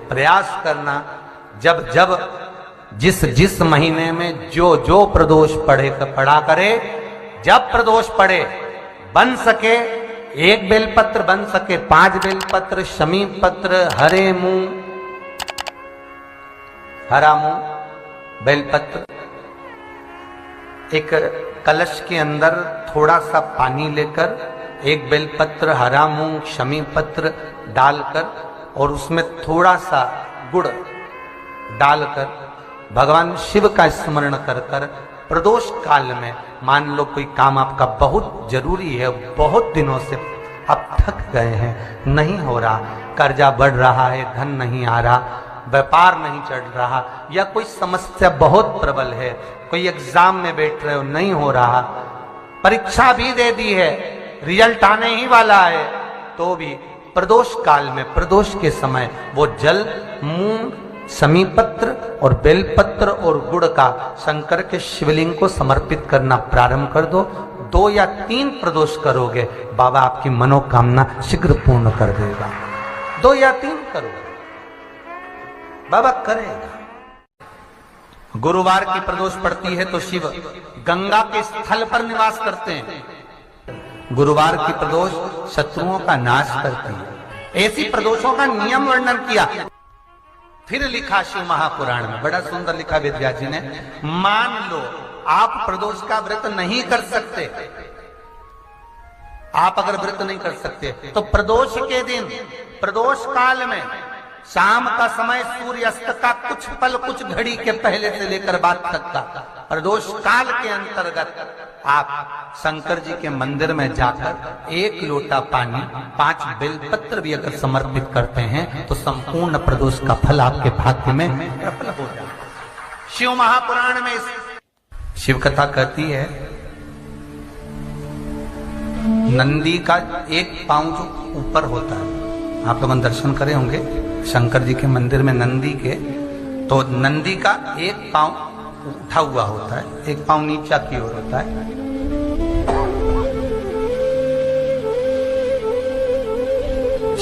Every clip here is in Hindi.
प्रयास करना, जब जब जिस जिस महीने में जो जो प्रदोष पड़ा करे, जब प्रदोष पड़े, बन सके 1 बेलपत्र, बन सके 5 बेलपत्र, शमी पत्र, हरा मूंग बेलपत्र, एक कलश के अंदर थोड़ा सा पानी लेकर 1 बेलपत्र, हरा मूंग, शमी पत्र डालकर और उसमें थोड़ा सा गुड़ डालकर भगवान शिव का स्मरण कर कर प्रदोष काल में, मान लो कोई काम आपका बहुत जरूरी है, बहुत दिनों से आप थक गए हैं, नहीं हो रहा, कर्जा बढ़ रहा है, धन नहीं आ रहा, व्यापार नहीं चढ़ रहा, या कोई समस्या बहुत प्रबल है, कोई एग्जाम में बैठ रहे हो नहीं हो रहा, परीक्षा भी दे दी है, रिजल्ट आने ही वाला है, तो भी प्रदोष काल में, प्रदोष के समय वो जल, मूंग, शमी पत्र और बेलपत्र और गुड़ का शंकर के शिवलिंग को समर्पित करना प्रारंभ कर दो। 2 या 3 प्रदोष करोगे, बाबा आपकी मनोकामना शीघ्र पूर्ण कर देगा। 2 या 3 करोगे, बाबा करेगा। गुरुवार की प्रदोष पड़ती है तो शिव गंगा के स्थल पर निवास करते हैं। गुरुवार की प्रदोष शत्रुओं का नाश करती है। ऐसी प्रदोषों का नियम वर्णन किया, फिर लिखा शिव महापुराण में, बड़ा सुंदर लिखा वेदव्यास जी ने। मान लो आप प्रदोष का व्रत नहीं कर सकते, आप अगर व्रत नहीं कर सकते तो प्रदोष के दिन, प्रदोष काल में शाम का समय सूर्यास्त का कुछ पल, कुछ घड़ी के पहले से लेकर बाद तक का प्रदोष काल के अंतर्गत आप शंकर जी के मंदिर में जाकर 1 लोटा पानी, 5 बेलपत्र भी अगर समर्पित करते हैं तो संपूर्ण प्रदोष का फल आपके भाग्य में प्रबल हो जाए। शिव महापुराण में शिव कथा कहती है, नंदी का 1 पांव जो ऊपर होता है, आप लोग दर्शन करे होंगे शंकर जी के मंदिर में नंदी के, तो नंदी का 1 पांव उठा हुआ होता है, 1 पांव नीचा की ओर होता है।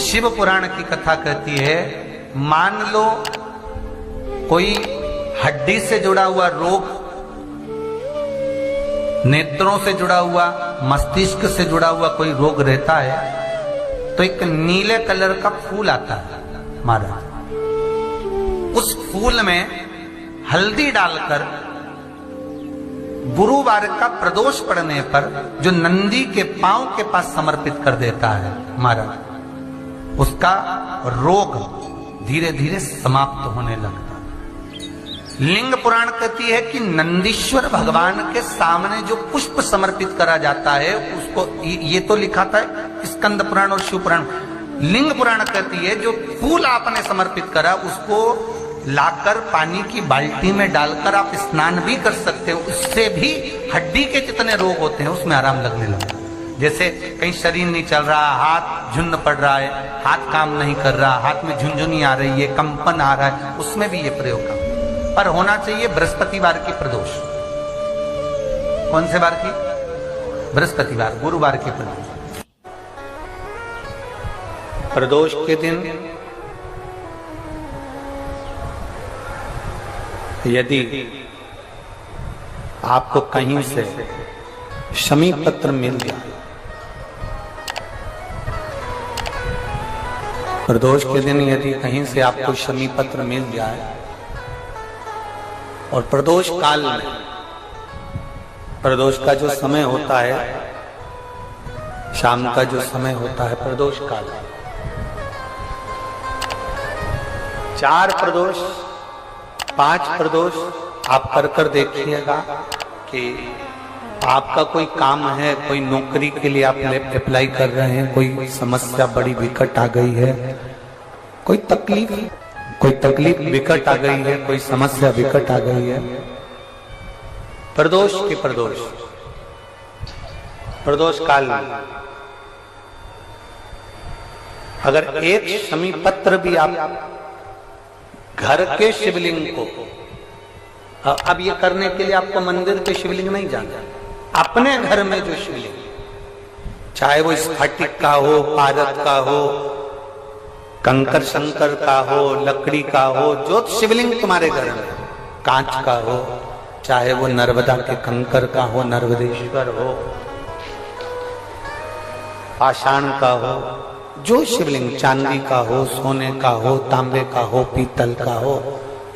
शिव पुराण की कथा कहती है, मान लो कोई हड्डी से जुड़ा हुआ रोग, नेत्रों से जुड़ा हुआ, मस्तिष्क से जुड़ा हुआ कोई रोग रहता है, तो एक नीले कलर का फूल आता है महाराज, उस फूल में हल्दी डालकर गुरुवार का प्रदोष पड़ने पर जो नंदी के पांव के पास समर्पित कर देता है महाराज, उसका रोग धीरे धीरे समाप्त होने लगता है। लिंग पुराण कहती है कि नंदीश्वर भगवान के सामने जो पुष्प समर्पित करा जाता है उसको, ये तो लिखा था स्कंद पुराण और शिव पुराण, लिंग पुराण कहती है जो फूल आपने समर्पित करा उसको लाकर पानी की बाल्टी में डालकर आप स्नान भी कर सकते हो, उससे भी हड्डी के जितने रोग होते हैं उसमें आराम लगने लगता है। जैसे कहीं शरीर नहीं चल रहा, हाथ झुन्न पड़ रहा है, हाथ काम नहीं कर रहा, हाथ में झुंझुनी आ रही है, कंपन आ रहा है, उसमें भी ये प्रयोग का, पर होना चाहिए बृहस्पतिवार की प्रदोष। कौन से बार की? बृहस्पतिवार, गुरुवार की प्रदोष। प्रदोष के दिन यदि आपको कहीं से शमी पत्र मिल गया, प्रदोष के दिन यदि कहीं से आपको शमी पत्र मिल जाए और प्रदोष काल में, प्रदोष का जो समय होता है, शाम का जो समय होता है प्रदोष काल, 4 प्रदोष 5 प्रदोष आप कर देखिएगा कि आपका कोई काम है, कोई नौकरी के लिए आप अप्लाई कर रहे हैं, कोई समस्या बड़ी विकट आ गई है, कोई तकलीफ विकट आ गई है, कोई समस्या विकट आ गई है, प्रदोष के प्रदोष काल में अगर 1 शमी पत्र भी आप घर के शिवलिंग को, अब ये करने के लिए आपको मंदिर के शिवलिंग नहीं जाना, अपने घर में जो शिवलिंग, चाहे वो स्फटिक का हो, पारद का हो, कंकर शंकर का हो, लकड़ी का हो, जो शिवलिंग तुम्हारे घर में, कांच का हो, चाहे वो नर्मदा के कंकर का हो, नर्मदेश्वर हो, पाषाण का हो, जो शिवलिंग चांदी का हो, सोने का हो, तांबे का हो, पीतल का हो,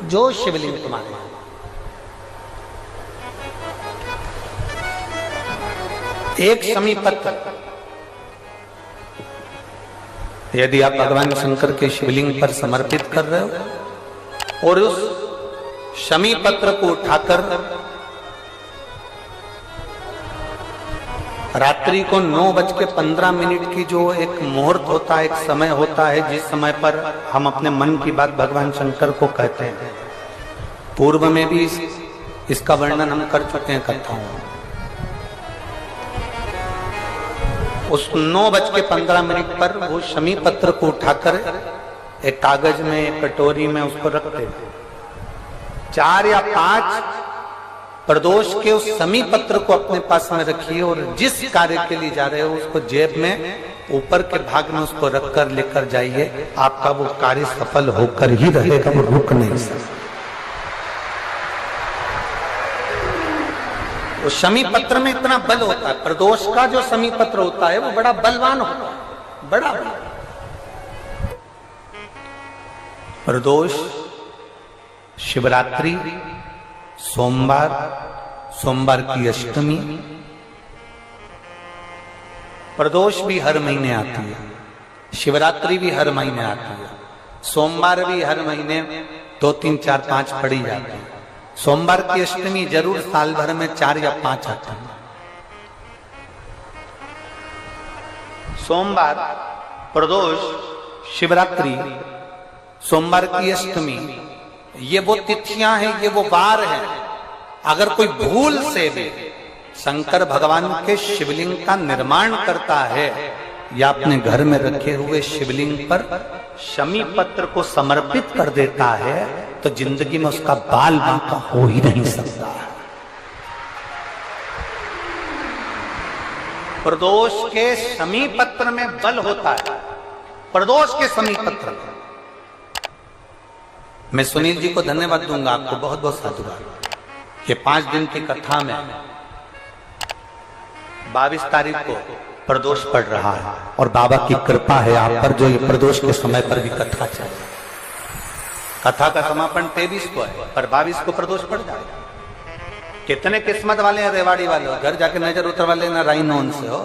जो शिवलिंग तुम्हारे, एक समीपत्र यदि आप भगवान शंकर के शिवलिंग पर समर्पित कर रहे हो और उस शमी पत्र को उठाकर रात्रि को 9:15 की जो एक मुहूर्त होता है, एक समय होता है, जिस समय पर हम अपने मन की बात भगवान शंकर को कहते हैं, पूर्व में भी इसका वर्णन हम कर चुके हैं कथाओं में। उस 9:15 पर वो शमी पत्र को उठाकर एक कागज में, एक कटोरी में उसको रखते, 4 या 5 प्रदोष के उस शमी पत्र को अपने पास में रखिए और जिस कार्य के लिए जा रहे हो उसको जेब में ऊपर के भाग में उसको रखकर लेकर जाइए, आपका वो कार्य सफल होकर ही रहेगा, वो रुक नहीं सकता। उस शमी पत्र में इतना बल होता है, प्रदोष का जो शमी पत्र होता है वो बड़ा बलवान होता है, बड़ा प्रदोष, शिवरात्रि, सोमवार, सोमवार की अष्टमी, प्रदोष भी हर महीने आती है, शिवरात्रि भी हर महीने आती है, सोमवार भी हर महीने 2, 3, 4, 5 पड़ी जाती है, सोमवार की अष्टमी जरूर साल भर में 4 या 5 आती है। सोमवार, प्रदोष, शिवरात्रि, सोमवार की अष्टमी, ये वो तिथियां हैं, ये वो वार हैं। अगर कोई भूल से भी शंकर भगवान के शिवलिंग का निर्माण करता है या अपने घर में रखे हुए शिवलिंग पर शमी पत्र को समर्पित कर देता है तो जिंदगी में उसका बाल बांका हो ही नहीं सकता। प्रदोष के शमी पत्र में बल होता है, प्रदोष के शमी पत्र में। मैं सुनील जी को धन्यवाद दूंगा, आपको बहुत बहुत साधुवाद। ये 5 दिन की कथा में 22 तारीख को प्रदोष पड़ रहा है और बाबा की कृपा है आप पर, जो ये प्रदोष के समय पर भी कथा चले। कथा का समापन 23 को है पर 22 को प्रदोष पड़ जाएगा। कितने किस्मत वाले हैं रेवाड़ी वाले, घर जाके नजर उतरवा लेना राइनोन से हो।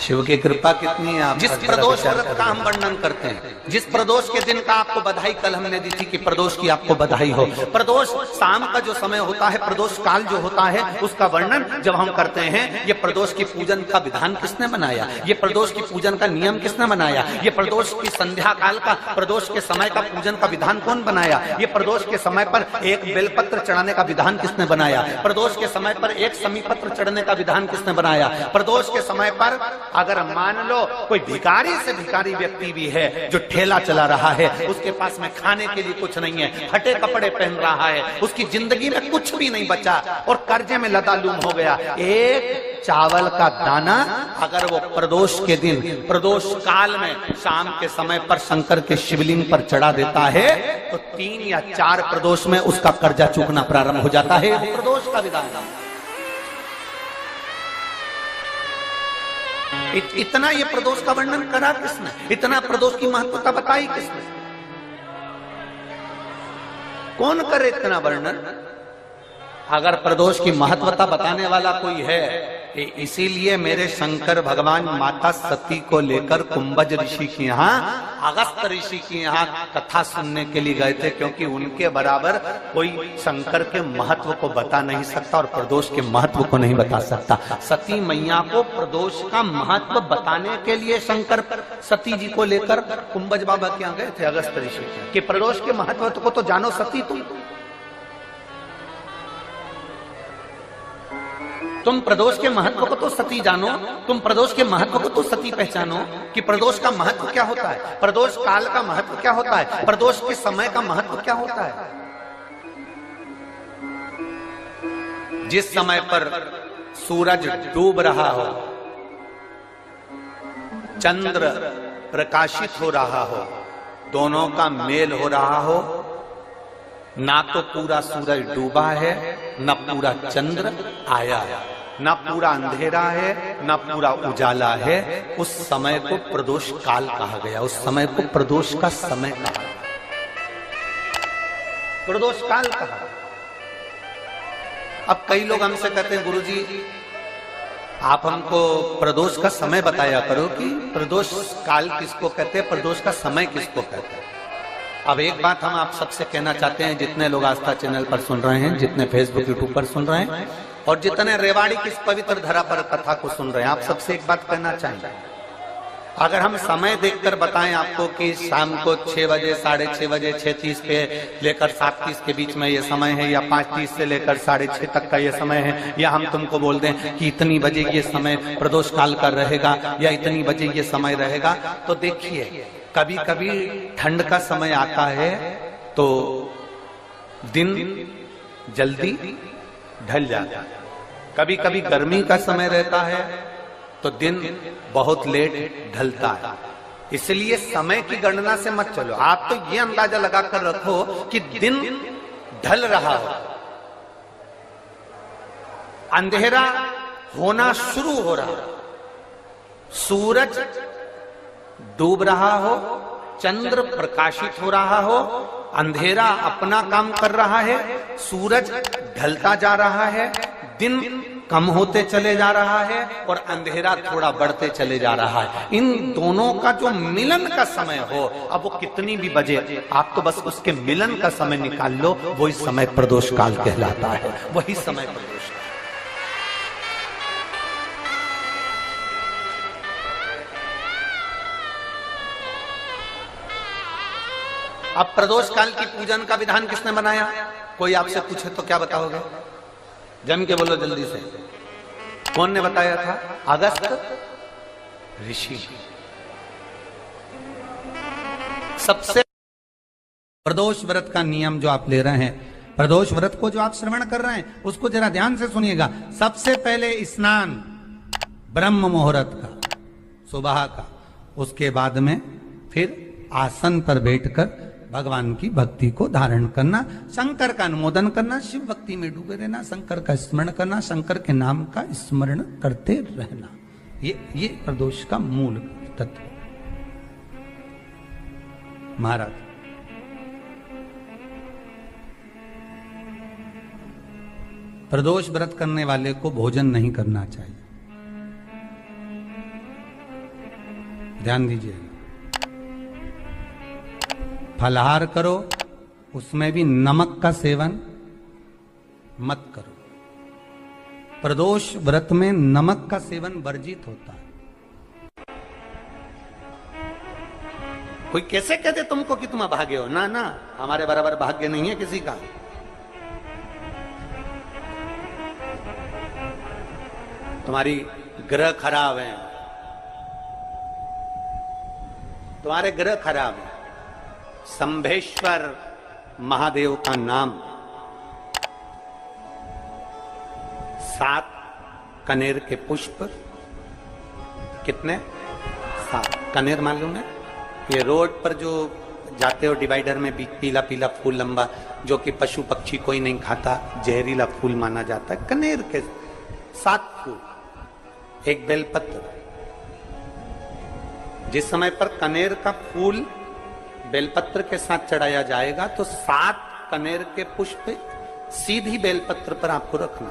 शिव की कृपा कितनी है आप। जिस प्रदोष व्रत का हम वर्णन करते हैं, जिस प्रदोष के दिन का आपको बधाई कल हमने दी थी कि प्रदोष की आपको बधाई हो। प्रदोष शाम का जो समय होता है, प्रदोष काल जो होता है, उसका वर्णन जब हम करते हैं, ये प्रदोष की पूजन का विधान किसने बनाया, ये प्रदोष की पूजन का नियम किसने बनाया, ये प्रदोष की संध्या काल का, प्रदोष के समय का पूजन का विधान कौन बनाया, ये प्रदोष के समय पर एक बेलपत्र चढ़ाने का विधान किसने बनाया, प्रदोष के समय पर एक समीपत्र चढ़ने का विधान किसने बनाया। प्रदोष के समय पर अगर मान लो कोई भिखारी से भिखारी व्यक्ति भी है जो ठेला चला रहा है, उसके पास में खाने के लिए कुछ नहीं है, फटे कपड़े पहन रहा है, उसकी जिंदगी में कुछ भी नहीं बचा और कर्जे में लदालूम हो गया, एक चावल का दाना अगर वो प्रदोष के दिन, प्रदोष काल में शाम के समय पर शंकर के शिवलिंग पर चढ़ा देता है तो 3 या 4 प्रदोष में उसका कर्जा चूकना प्रारंभ हो जाता है। प्रदोष का विधान इतना ये प्रदोष का वर्णन करा किसने, इतना प्रदोष की महत्वता बताई किसने, कौन करे इतना वर्णन। अगर प्रदोष की महत्वता बताने वाला कोई है, इसीलिए मेरे शंकर भगवान माता सती को लेकर कुंभज ऋषि के यहाँ, अगस्त ऋषि के यहाँ कथा सुनने के लिए गए थे, क्योंकि उनके बराबर कोई शंकर के महत्व को बता नहीं सकता और प्रदोष के महत्व को नहीं बता सकता। सती मैया को प्रदोष का महत्व बताने के लिए शंकर सती जी को लेकर कुंभज बाबा के यहाँ गए थे, अगस्त ऋषि, कि प्रदोष के महत्व को तो जानो सती, तुम प्रदोष के महत्व को तो सती जानो, तुम प्रदोष के महत्व को तो सती पहचानो कि प्रदोष का महत्व क्या होता है, प्रदोष काल का महत्व क्या होता है, प्रदोष के समय का महत्व क्या होता है। जिस समय पर सूरज डूब रहा हो, चंद्र प्रकाशित हो रहा हो, दोनों का मेल हो रहा हो, ना तो पूरा सूरज डूबा है, न पूरा चंद्र आया है, न पूरा अंधेरा है, न पूरा उजाला है, उस समय को प्रदोष काल कहा गया। उस समय को प्रदोष का समय कहा, प्रदोष काल कहा। अब कई लोग हमसे कहते हैं गुरुजी आप हमको प्रदोष का समय बताया करो कि प्रदोष काल किसको कहते हैं, प्रदोष का समय किसको कहते हैं। अब एक बात हम आप सबसे कहना चाहते हैं, जितने लोग आस्था चैनल पर सुन रहे हैं, जितने फेसबुक यूट्यूब पर सुन रहे हैं और जितने रेवाड़ी की इस पवित्र धरा पर कथा को सुन रहे हैं, आप सबसे एक बात कहना चाहेंगे। अगर हम समय देखकर बताएं आपको कि शाम को 6 बजे, 6:30 बजे, 6:30 पे लेकर 7:30 के बीच में ये समय है, या 5:30 से लेकर 6:30 तक का ये समय है, या हम तुमको बोल दें कि इतनी बजे ये समय प्रदोष काल का रहेगा या इतनी बजे ये समय रहेगा, तो देखिए कभी कभी ठंड का समय आता है तो दिन जल्दी ढल जाता है, कभी कभी गर्मी का समय रहता है तो दिन बहुत लेट ढलता है। इसलिए समय की गणना से मत चलो, आप तो ये अंदाजा लगाकर रखो कि दिन ढल रहा हो, अंधेरा होना शुरू हो रहा हो, सूरज डूब रहा हो, चंद्र प्रकाशित हो रहा हो, अंधेरा अपना काम कर रहा है, सूरज ढलता जा रहा है, दिन कम होते चले जा रहा है और अंधेरा थोड़ा बढ़ते चले जा रहा है। इन दोनों का जो मिलन का समय हो, अब वो कितनी भी बजे, आप तो बस उसके मिलन का समय निकाल लो, वही समय प्रदोष काल कहलाता है, वही समय प्रदोष। अब प्रदोष काल की पूजन का विधान किसने बनाया? कोई आपसे पूछे तो क्या बताओगे? जम के बोलो जल्दी से, कौन ने बताया था? अगस्त ऋषि। सबसे प्रदोष व्रत का नियम जो आप ले रहे हैं, प्रदोष व्रत को जो आप श्रवण कर रहे हैं, उसको जरा ध्यान से सुनिएगा। सबसे पहले स्नान ब्रह्म मुहूर्त का, सुबह का, उसके बाद में फिर आसन पर बैठकर भगवान की भक्ति को धारण करना, शंकर का अनुमोदन करना, शिव भक्ति में डूबे रहना, शंकर का स्मरण करना, शंकर के नाम का स्मरण करते रहना, ये प्रदोष का मूल तत्व। महाराज प्रदोष व्रत करने वाले को भोजन नहीं करना चाहिए, ध्यान दीजिए। फलाहार करो, उसमें भी नमक का सेवन मत करो। प्रदोष व्रत में नमक का सेवन वर्जित होता है। कोई कैसे कहते तुमको कि तुम अभागे हो? ना ना, हमारे बराबर भाग्य नहीं है किसी का। तुम्हारी ग्रह खराब है, तुम्हारे ग्रह खराब है। संभेश्वर महादेव का नाम, 7 कनेर के पुष्प, कितने? 7 कनेर मालूम है? ये रोड पर जो जाते हो डिवाइडर में पीला पीला फूल लंबा, जो कि पशु पक्षी कोई नहीं खाता, जहरीला फूल माना जाता है। कनेर के 7 फूल, एक बेलपत्र। जिस समय पर कनेर का फूल बेलपत्र के साथ चढ़ाया जाएगा तो 7 कनेर के पुष्प सीधी बेलपत्र पर आपको रखना।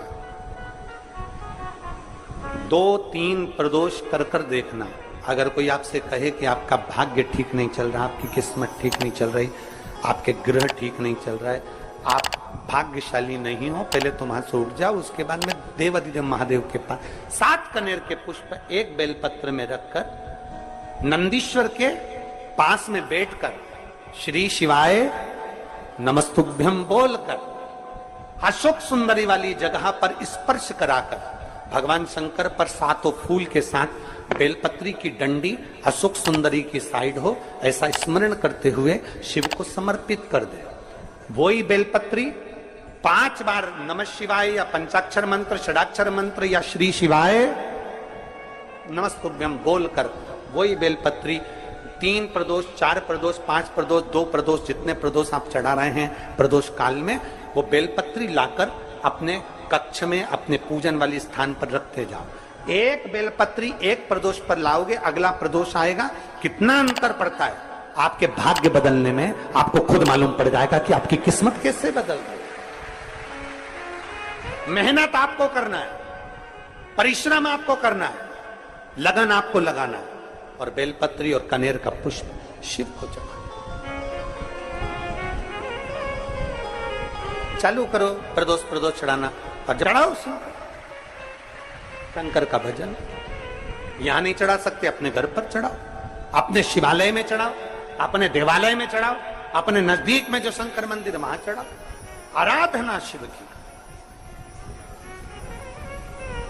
2-3 प्रदोष कर कर देखना। अगर कोई आपसे कहे कि आपका भाग्य ठीक नहीं चल रहा, आपकी किस्मत ठीक नहीं चल रही, आपके ग्रह ठीक नहीं चल रहा है, आप भाग्यशाली नहीं हो, पहले तुम हाथ से उठ जाओ, उसके बाद में देवाधिदेव महादेव के पास 7 कनेर के पुष्प एक बेलपत्र में रखकर नंदीश्वर के पास में बैठकर श्री शिवाय नमस्तुभ्यम बोलकर अशोक सुंदरी वाली जगह पर स्पर्श कराकर भगवान शंकर पर 7 फूल के साथ बेलपत्री की डंडी अशोक सुंदरी की साइड हो, ऐसा स्मरण करते हुए शिव को समर्पित कर दे। वही बेलपत्री 5 बार नमः शिवाय या पंचाक्षर मंत्र, षडाक्षर मंत्र या श्री शिवाय नमस्तुभ्यम बोलकर वही बेलपत्री 3 प्रदोष, 4 प्रदोष, 5 प्रदोष, 2 प्रदोष, जितने प्रदोष आप चढ़ा रहे हैं प्रदोष काल में, वो बेलपत्री लाकर अपने कक्ष में अपने पूजन वाली स्थान पर रखते जाओ। एक बेलपत्री एक प्रदोष पर लाओगे, अगला प्रदोष आएगा, कितना अंतर पड़ता है आपके भाग्य बदलने में, आपको खुद मालूम पड़ जाएगा कि आपकी किस्मत कैसे बदल रही है। मेहनत आपको करना है, परिश्रम आपको करना है, लगन आपको लगाना है, और बेलपत्री और कनेर का पुष्प शिव को चढ़ाना। चालू करो प्रदोष प्रदोष चढ़ाना, और चढ़ाओ शंकर का भजन। यहां नहीं चढ़ा सकते, अपने घर पर चढ़ाओ, अपने शिवालय में चढ़ाओ, अपने देवालय में चढ़ाओ, अपने नजदीक में जो शंकर मंदिर वहां चढ़ाओ, आराधना शिव की।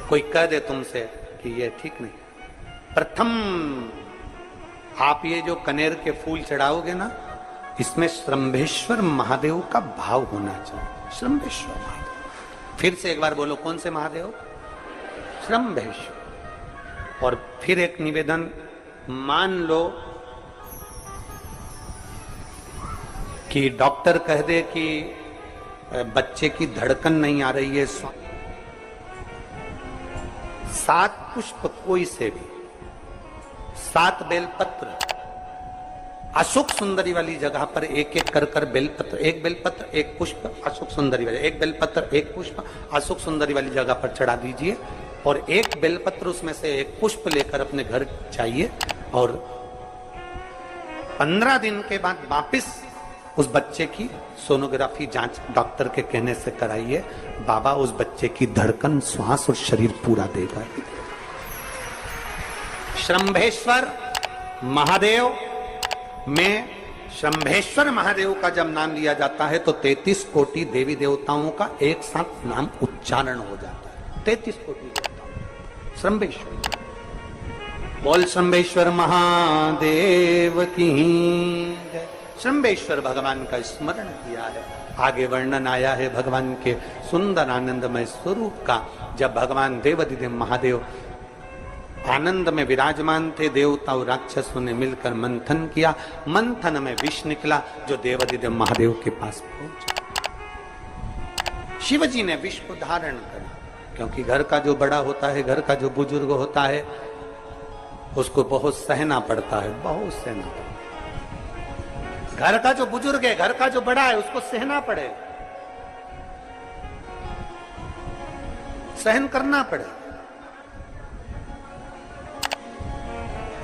कोई कह दे तुमसे कि ये ठीक नहीं, प्रथम आप ये जो कनेर के फूल चढ़ाओगे ना, इसमें श्रंभेश्वर महादेव का भाव होना चाहिए। श्रंभेश्वर महादेव, फिर से एक बार बोलो, कौन से महादेव? श्रंभेश्वर। और फिर एक निवेदन, मान लो कि डॉक्टर कह दे कि बच्चे की धड़कन नहीं आ रही है, 7 पुष्प कोई से भी, 7 बेलपत्र अशोक सुंदरी वाली जगह पर एक एक कर कर बेलपत्र, एक बेलपत्र एक पुष्प अशोक सुंदरी वाली, एक बेलपत्र एक पुष्प अशोक सुंदरी वाली जगह पर चढ़ा दीजिए, और एक बेलपत्र उसमें से एक पुष्प लेकर अपने घर जाइए, और 15 दिन के बाद वापिस उस बच्चे की सोनोग्राफी जांच डॉक्टर के कहने से कराइए। बाबा उस बच्चे की धड़कन, श्वास और शरीर पूरा देगा। श्रंभेश्वर महादेव में, श्रंभेश्वर महादेव का जब नाम लिया जाता है तो 33 कोटि देवी देवताओं का एक साथ नाम उच्चारण हो जाता है। 33 कोटि देवता श्रंभेश्वर। बोल श्रंभेश्वर महादेव की जय। श्रंभेश्वर भगवान का स्मरण किया है। आगे वर्णन आया है भगवान के सुंदर आनंदमय स्वरूप का। जब भगवान देवाधिदेव महादेव आनंद में विराजमान थे, देवता और राक्षसों ने मिलकर मंथन किया, मंथन में विष निकला जो देवाधिदेव महादेव के पास पहुंचा। शिवजी ने विष को धारण करा, क्योंकि घर का जो बड़ा होता है, घर का जो बुजुर्ग होता है, उसको बहुत सहना पड़ता है, बहुत सहना पड़ता है। घर का जो बुजुर्ग है, घर का जो बड़ा है, उसको सहना पड़े, सहन करना पड़े,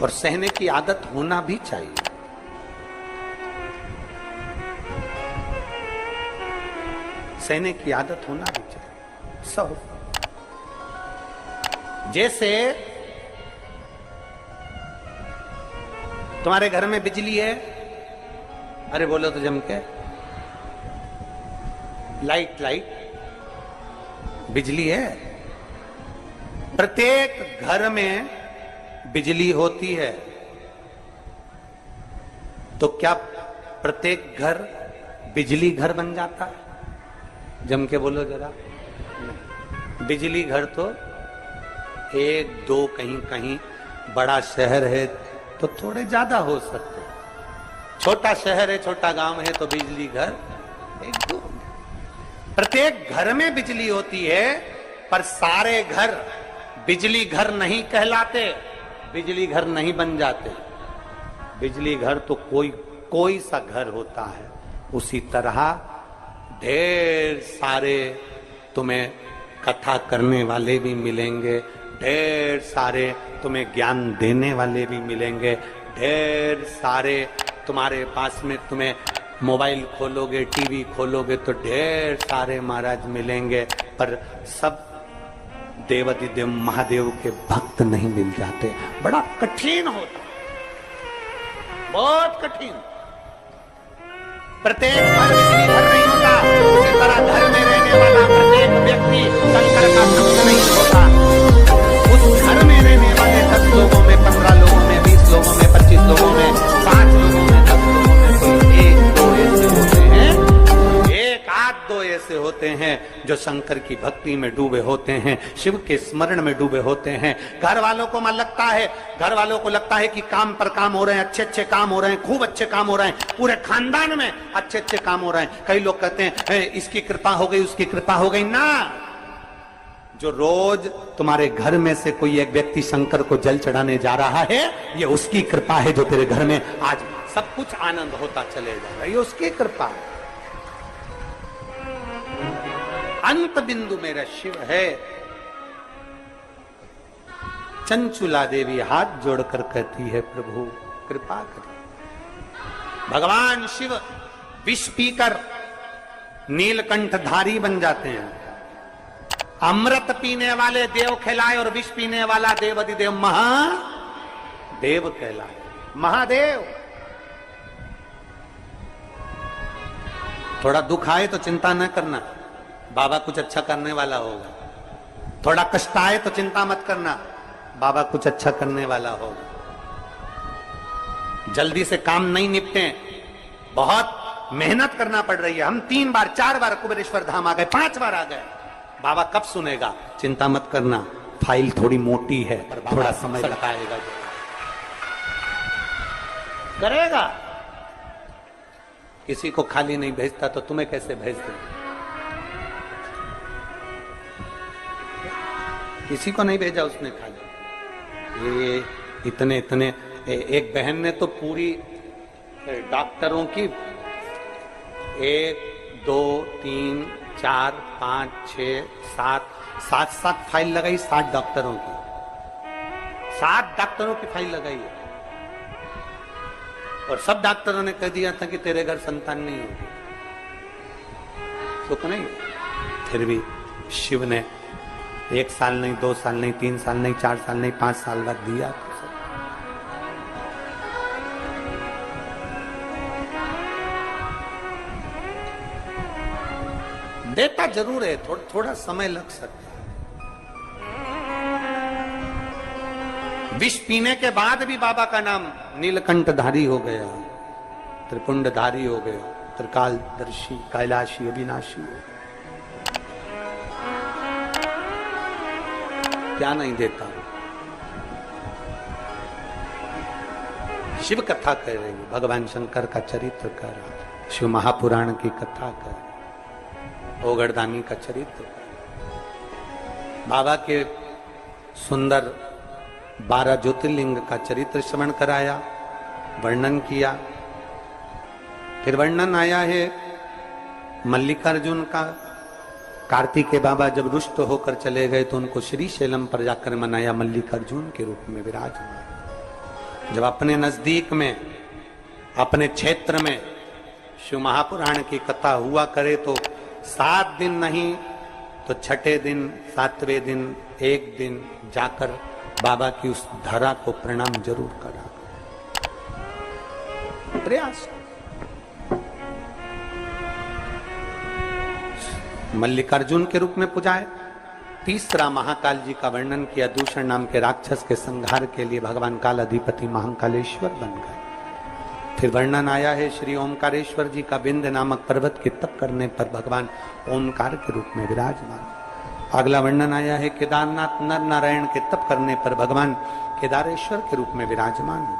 और सहने की आदत होना भी चाहिए। सहने की आदत होना भी चाहिए। सहो जैसे तुम्हारे घर में बिजली है, अरे बोलो तो जम के, लाइट बिजली है। प्रत्येक घर में बिजली होती है, तो क्या प्रत्येक घर बिजली घर बन जाता है? जम के बोलो जरा। बिजली घर तो 1 2 कहीं कहीं, बड़ा शहर है तो थोड़े ज्यादा हो सकते, छोटा शहर है, छोटा गांव है तो बिजली घर 1 2। प्रत्येक घर में बिजली होती है, पर सारे घर बिजली घर नहीं कहलाते, बिजली घर नहीं बन जाते। बिजली घर तो कोई सा घर होता है। उसी तरह ढेर सारे तुम्हें कथा करने वाले भी मिलेंगे, ढेर सारे तुम्हें ज्ञान देने वाले भी मिलेंगे, ढेर सारे तुम्हारे पास में, तुम्हें मोबाइल खोलोगे, टीवी खोलोगे तो ढेर सारे महाराज मिलेंगे, पर सब देवाधिदेव महादेव के भक्त नहीं मिल जाते। बड़ा कठिन होता, बहुत कठिन। प्रत्येक घर बिजली घर नहीं होता, उसी तरह घर में रहने वाला प्रत्येक व्यक्ति शंकर का भक्त नहीं होता। उस घर में रहने वाले 10 लोगों में, 15 लोगों में, 20 लोगों में, 25 लोगों में, 5 लोगों में, 10 लोगों में कोई 1 2 ऐसे होते हैं, 1 आध 2 ऐसे होते हैं शंकर की भक्ति में डूबे होते हैं, शिव के स्मरण में डूबे होते हैं। घर वालों को लगता है कि काम पर काम हो रहे हैं, अच्छे अच्छे काम हो रहे हैं, खूब अच्छे काम हो रहे हैं, पूरे खानदान में अच्छे अच्छे काम हो रहे हैं। कई लोग कहते हैं इसकी कृपा हो गई, उसकी कृपा हो गई। ना, जो रोज तुम्हारे घर में से कोई एक व्यक्ति शंकर को जल चढ़ाने जा रहा है, ये उसकी कृपा है जो तेरे घर में आज सब कुछ आनंद होता चले जा रहा है, ये उसकी कृपा है। अंत बिंदु मेरा शिव है। चंचुला देवी हाथ जोड़कर कहती है, प्रभु कृपा करिए। भगवान शिव विष पीकर नीलकंठधारी बन जाते हैं। अमृत पीने वाले देव कहलाए और विष पीने वाला देव अधिदेव महादेव कहलाए। महादेव। थोड़ा दुख आए तो चिंता न करना, बाबा कुछ अच्छा करने वाला होगा। थोड़ा कष्ट आए तो चिंता मत करना, बाबा कुछ अच्छा करने वाला होगा। जल्दी से काम नहीं निपटे, बहुत मेहनत करना पड़ रही है। हम 3 बार 4 बार कुबेरेश्वर धाम आ गए, 5 बार आ गए, बाबा कब सुनेगा? चिंता मत करना, फाइल थोड़ी मोटी है, थोड़ा समय लगाएगा, करेगा। किसी को खाली नहीं भेजता तो तुम्हें कैसे भेज दे? किसी को नहीं भेजा उसने खाली। ये इतने एक बहन ने तो पूरी डॉक्टरों की 1 2 3 4 5 6 7 फाइल लगाई। 7 डॉक्टरों की, 7 डॉक्टरों की फाइल लगाई है। और सब डॉक्टरों ने कह दिया था कि तेरे घर संतान नहीं होगी, सुख नहीं। फिर भी शिव ने 1 साल नहीं, 2 साल नहीं, 3 साल नहीं, 4 साल नहीं, 5 साल बाद दिया। देता जरूर है, थोड़ा समय लग सकता है। विष पीने के बाद भी बाबा का नाम नीलकंठधारी हो गया, त्रिपुंडधारी हो गया, त्रिकालदर्शी, कैलाशी, अविनाशी। क्या नहीं देता? शिव कथा कह रही है, भगवान शंकर का चरित्र कर रहा, शिव महापुराण की कथा कर, ओगड़दानी का चरित्र, बाबा के सुंदर 12 ज्योतिर्लिंग का चरित्र श्रवण कराया, वर्णन किया। फिर वर्णन आया है मल्लिकार्जुन का। कार्तिकेय बाबा जब रुष्ट होकर चले गए तो उनको श्रीशैलम पर जाकर मनाया, मल्लिकार्जुन के रूप में विराजमान। जब अपने नजदीक में, अपने क्षेत्र में शिव महापुराण की कथा हुआ करे तो 7 दिन नहीं तो 6ठे दिन, 7वें दिन, एक दिन जाकर बाबा की उस धरा को प्रणाम जरूर करा। प्रयास। मल्लिकार्जुन के रूप में पूजाए। तीसरा महाकाल जी का वर्णन किया, दूषण नाम के राक्षस के संहार के लिए भगवान काल अधिपति महाकालेश्वर बन गए। फिर वर्णन आया है श्री ओमकारेश्वर जी का, विंध्य नामक पर्वत के तप करने पर भगवान ओमकार के रूप में विराजमान। अगला वर्णन आया है केदारनाथ नर नारायण के तप करने पर भगवान केदारेश्वर के रूप में विराजमान हुए।